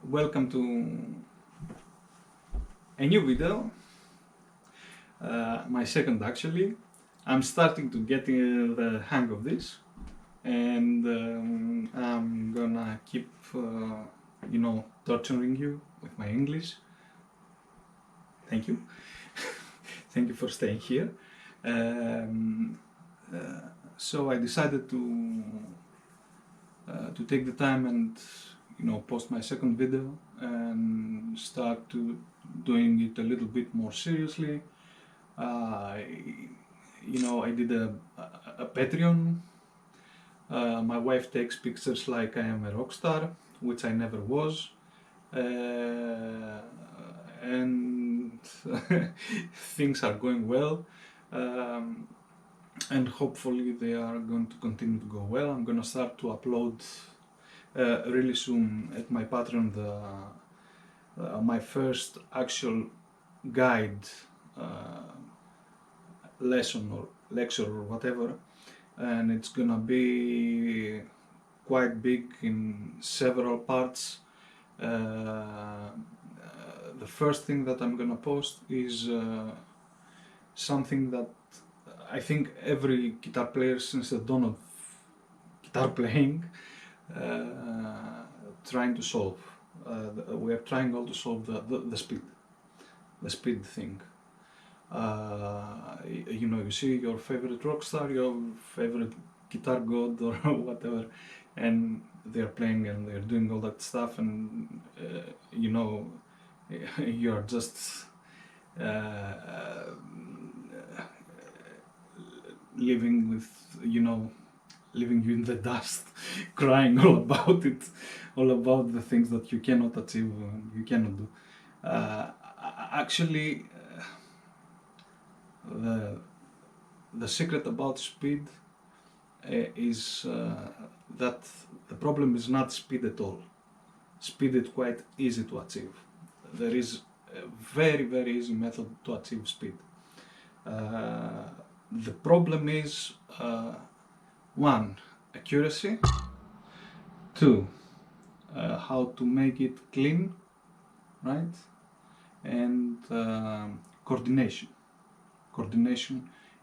Welcome to a new video, my second actually. I'm starting to get the hang of this, and I'm gonna keep, torturing you with my English. Thank you. Thank you for staying here. So I decided to take the time and post my second video and start to doing it a little bit more seriously. I did a Patreon. My wife takes pictures like I am a rock star, which I never was, and things are going well, and hopefully they are going to continue to go well. I'm gonna start to upload really soon at my Patreon my first actual guide, lesson or lecture or whatever, and it's gonna be quite big in several parts. The first thing that I'm gonna post is something that I think every guitar player since the dawn of guitar playing trying to solve. We are trying all to solve the speed thing. You see your favorite rock star, your favorite guitar god or whatever, and they're playing and they're doing all that stuff, and you're just living you in the dust, crying all about it, all about the things that you cannot achieve, you cannot do. Actually, the secret about speed is that the problem is not speed at all. Speed is quite easy to achieve. There is a very, very easy method to achieve speed. The problem is one, accuracy. Two, how to make it clean, right? And coordination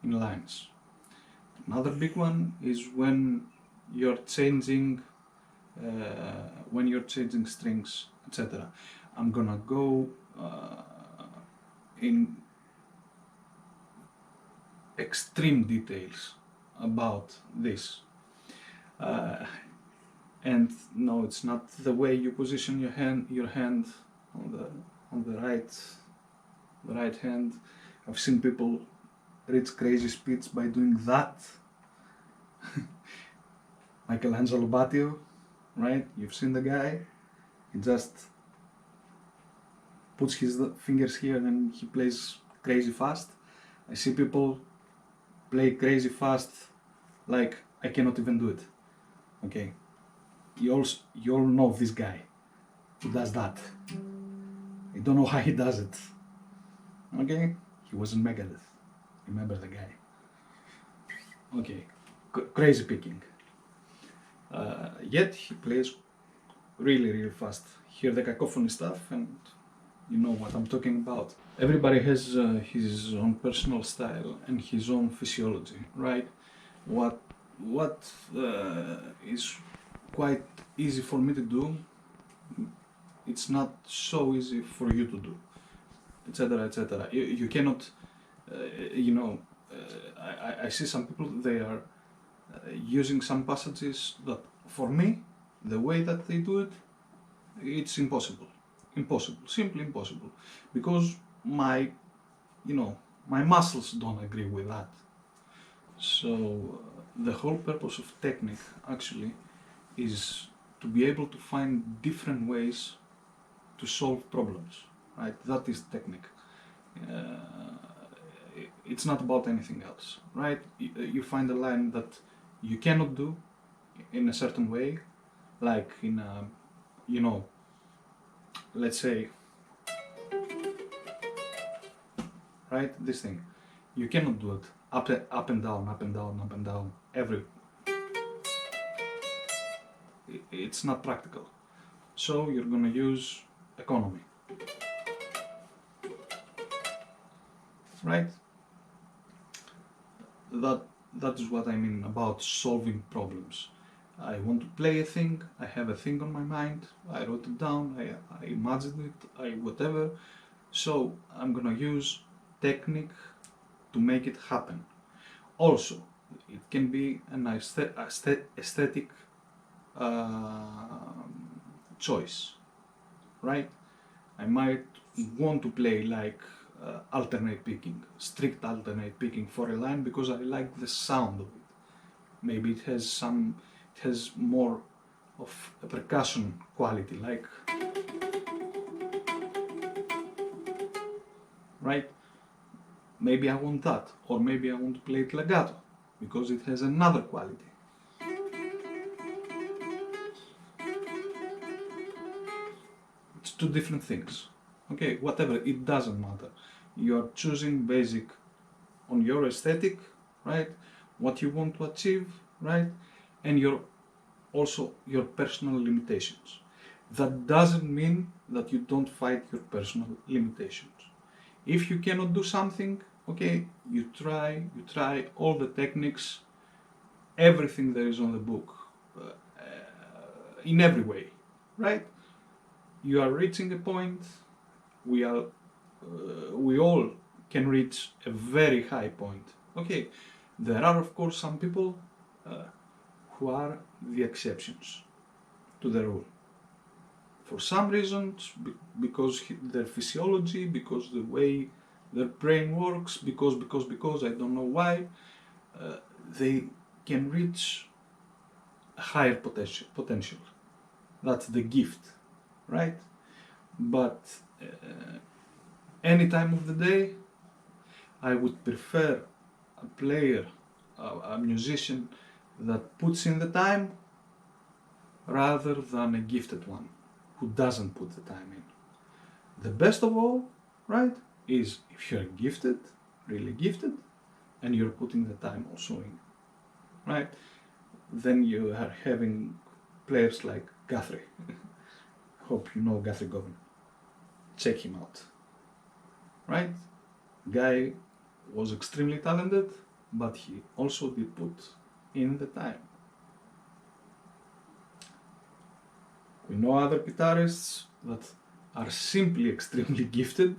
in lines. Another big one is when you're changing strings, etc. I'm gonna go in extreme details about this, and no, it's not the way you position your hand on the right hand. I've seen people reach crazy speeds by doing that. Michelangelo Batio, right? You've seen the guy. He just puts his fingers here and he plays crazy fast. I see people play crazy fast like I cannot even do it. Okay, you all know this guy who does that. I don't know how he does it. Okay, he was in Megadeth. Remember the guy? Okay, crazy picking. Yet he plays really, really fast. Hear the cacophony stuff and you know what I'm talking about. Everybody has his own personal style and his own physiology, right? What is quite easy for me to do, it's not so easy for you to do, etc., etc. You cannot, I see some people, they are using some passages that for me, the way that they do it, it's impossible, simply impossible, because my muscles don't agree with that. So the whole purpose of technique actually is to be able to find different ways to solve problems, right? That is technique. It's not about anything else, right? You find a line that you cannot do in a certain way, like in a, let's say, right? This thing, you cannot do it up and down, up and down, up and down, it's not practical. so you're gonna use economy, right? That is what I mean about solving problems. I want to play a thing, I have a thing on my mind, I wrote it down, I imagined it, I whatever, so I'm gonna use technique to make it happen. Also, it can be an aesthetic choice, right? I might want to play like alternate picking, strict alternate picking for a line because I like the sound of it. Maybe it has more of a percussion quality, like, right? Maybe I want that, or maybe I want to play it legato because it has another quality. It's two different things. Okay, whatever, it doesn't matter. You're choosing basic on your aesthetic, right? What you want to achieve, right? And your personal limitations. That doesn't mean that you don't fight your personal limitations. If you cannot do something, okay, you try all the techniques, everything there is on the book, in every way, right? You are reaching a point, we all can reach a very high point. Okay, there are of course some people who are the exceptions to the rule. For some reasons, because their physiology, because the way their brain works, because I don't know why, they can reach a higher potential. That's the gift, right? But any time of the day, I would prefer a player, a musician that puts in the time rather than a gifted one who doesn't put the time in. The best of all, right, is if you're gifted, really gifted, and you're putting the time also in, right? Then you are having players like Guthrie. Hope you know Guthrie Govan. Check him out, right? Guy was extremely talented, but he also did put in the time. We know other guitarists that are simply extremely gifted,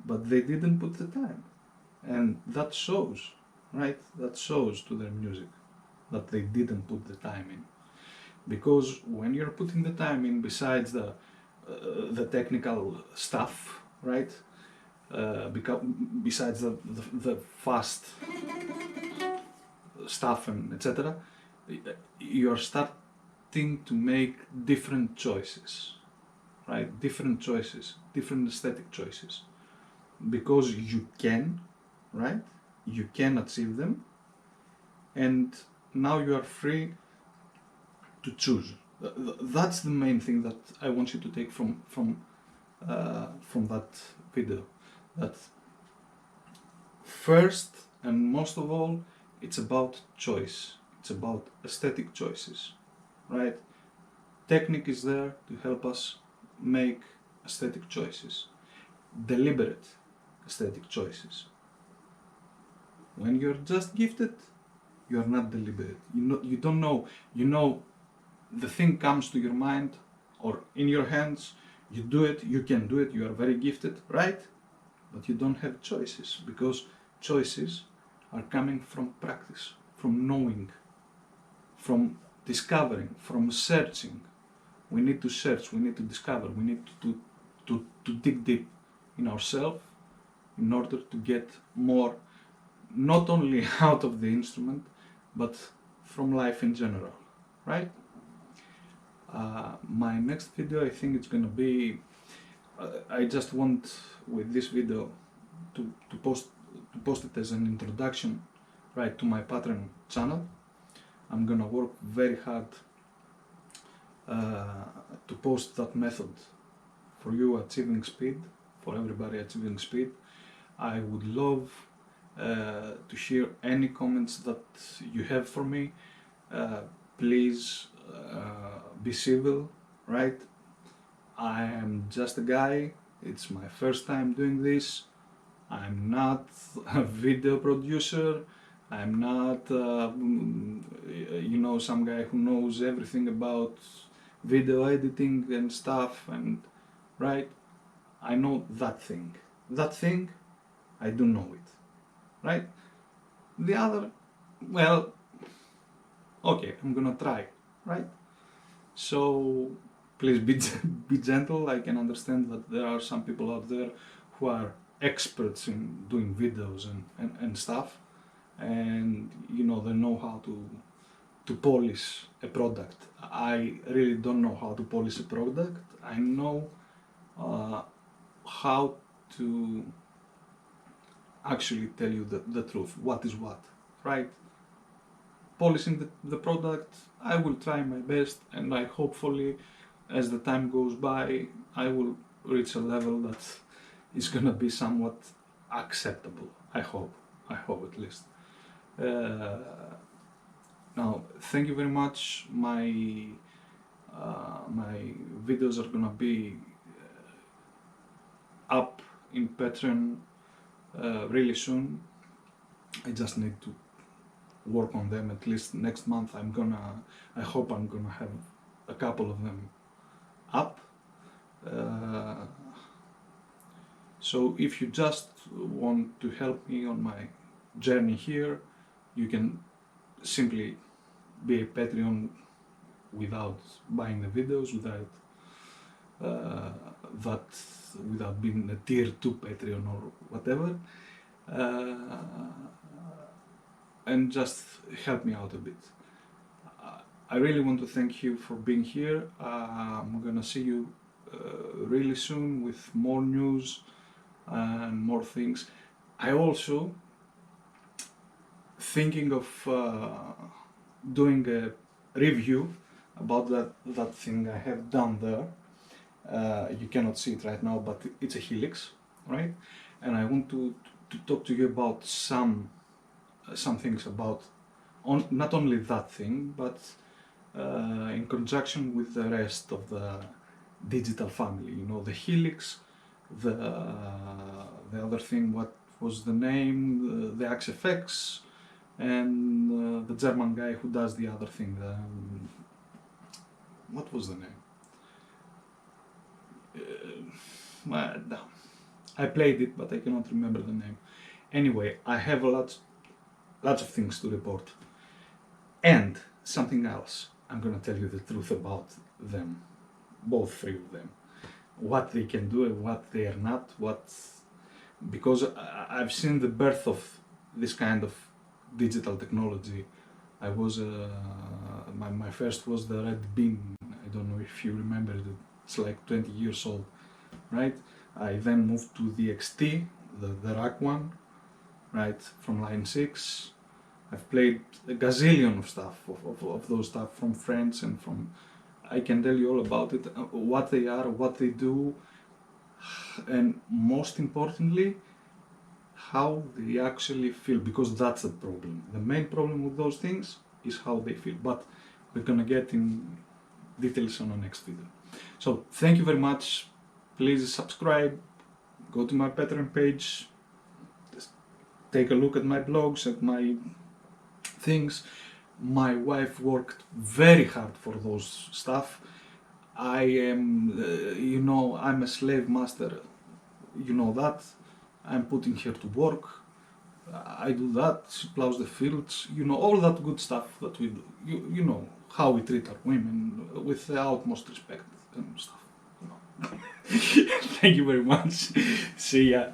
but they didn't put the time. And that shows, right? That shows to their music that they didn't put the time in. Because when you're putting the time in, besides the technical stuff, right? Besides the fast stuff and etc., you're starting to make different choices, right? Different choices, different aesthetic choices, because you can, right? You can achieve them, and now you are free to choose. That's the main thing that I want you to take from that video. That first and most of all, it's about choice. It's about aesthetic choices, right? Technique is there to help us make aesthetic choices, deliberate aesthetic choices. When you're just gifted, you're not deliberate. You don't know. You know, the thing comes to your mind or in your hands. You do it. You can do it. You are very gifted, right? But you don't have choices, because choices are coming from practice, from knowing, from discovering, from searching. We need to search, we need to discover, we need to dig deep in ourselves in order to get more, not only out of the instrument, but from life in general, right? My next video, I think it's gonna be, I just want with this video to post it as an introduction, right, to my Patreon channel. I'm gonna work very hard to post that method for you achieving speed, for everybody achieving speed. I would love to hear any comments that you have for me. Please be civil, right? I am just a guy. It's my first time doing this. I'm not a video producer. I'm not, some guy who knows everything about video editing and stuff. And right, I know that thing. That thing, I do know it. Right? The other, well, okay, I'm gonna try. Right? So please be gentle. I can understand that there are some people out there who are experts in doing videos and stuff, and they know how to polish a product. I really don't know how to polish a product. I know how to actually tell you the truth, what is what, right? Polishing the product, I will try my best, and I hopefully, as the time goes by, I will reach a level that is gonna be somewhat acceptable. I hope at least. Now, thank you very much. My videos are gonna be up in Patreon really soon. I just need to work on them. At least next month I hope I'm gonna have a couple of them up. So if you just want to help me on my journey here, you can simply be a Patreon without buying the videos, without being a tier 2 Patreon or whatever, and just help me out a bit. I really want to thank you for being here. I'm gonna see you really soon with more news and more things. I also thinking of doing a review about that thing I have down there. You cannot see it right now, but it's a helix, right? And I want to talk to you about some things about not only that thing, but in conjunction with the rest of the digital family. The helix, the other thing, what was the name, the XFX, and the German guy who does the other thing, what was the name? No. I played it, but I cannot remember the name. Anyway, I have lots of things to report. And something else, I'm gonna tell you the truth about them, both three of them. What they can do and what they are not, because I've seen the birth of this kind of digital technology. I was, my first was the Red Beam. I don't know if you remember it. It's like 20 years old, right? I then moved to the XT, the rack one, right, from line 6. I've played a gazillion of stuff, of those stuff from friends and from, I can tell you all about it, what they are, what they do, and most importantly, how they actually feel, because that's the problem. The main problem with those things is how they feel, but we're gonna get in details on the next video. So thank you very much. Please subscribe, go to my Patreon page, just take a look at my blogs, at my things. My wife worked very hard for those stuff. I am, I'm a slave master, that. I'm putting her to work. I do that, she plows the fields, all that good stuff that we do. You know how we treat our women with the utmost respect and stuff. Thank you very much. See ya.